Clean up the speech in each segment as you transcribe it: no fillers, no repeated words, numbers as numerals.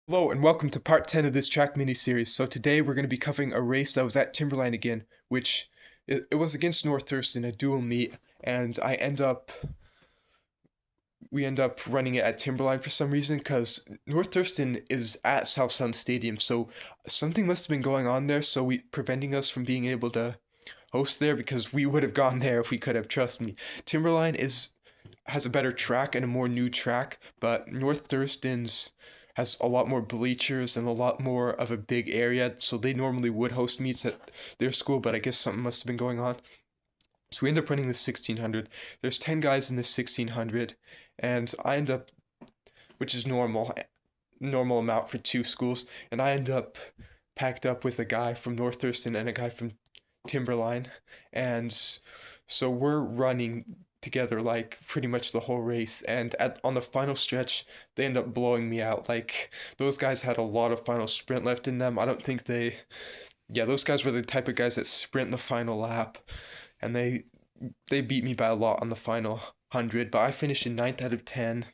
Hello and welcome to part 10 of this track mini-series. So today we're going to be covering a race that was at Timberline again, which it was against North Thurston, a dual meet, and we end up running it at Timberline for some reason because North Thurston is at South Sound Stadium, so something must have been going on there, so we preventing us from being able to host there because we would have gone there if we could have, trust me. Timberline has a better track and a more new track, but North Thurston's has a lot more bleachers and a lot more of a big area, so they normally would host meets at their school, but I guess something must have been going on. So we end up running the 1600. There's 10 guys in the 1600, and I end up, which is normal amount for two schools, and I end up packed up with a guy from North Thurston and a guy from Timberline, and so we're running together like pretty much the whole race. And on the final stretch, they end up blowing me out. Like those guys had a lot of final sprint left in them. I don't think yeah, those guys were the type of guys that sprint the final lap, and they beat me by a lot on the final 100. But I finished in ninth out of 10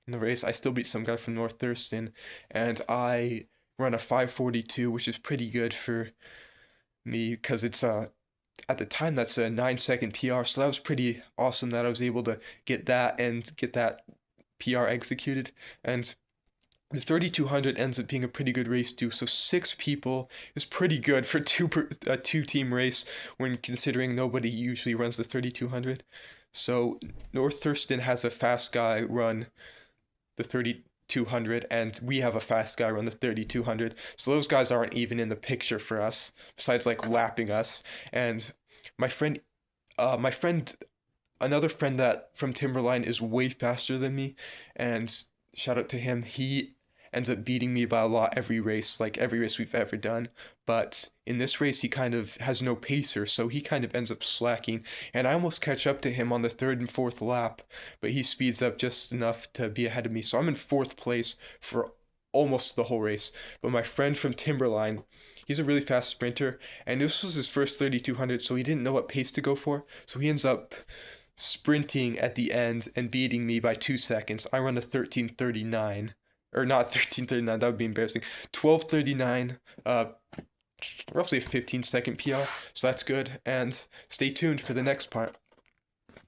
in the race. I still beat some guy from North Thurston, and I run a 5:42, which is pretty good for me because it's at the time that's a 9-second PR, so that was pretty awesome that I was able to get that and get that PR executed. And the 3200 ends up being a pretty good race too. So 6 people is pretty good for a two-team race when considering nobody usually runs the 3200. So North Thurston has a fast guy run the 3200, and we have a fast guy run the 3200. So those guys aren't even in the picture for us, besides like lapping us. And my friend, my friend, another friend that from Timberline is way faster than me, and shout out to him. He ends up beating me by a lot every race, like every race we've ever done. But in this race, he kind of has no pacer, so he kind of ends up slacking. And I almost catch up to him on the third and fourth lap, but he speeds up just enough to be ahead of me. So I'm in fourth place for almost the whole race. But my friend from Timberline, he's a really fast sprinter, and this was his first 3200, so he didn't know what pace to go for. So he ends up sprinting at the end and beating me by 2 seconds. I run a 13:39, or not 13:39, that would be embarrassing. 12:39, roughly a 15-second PR, so that's good. And stay tuned for the next part.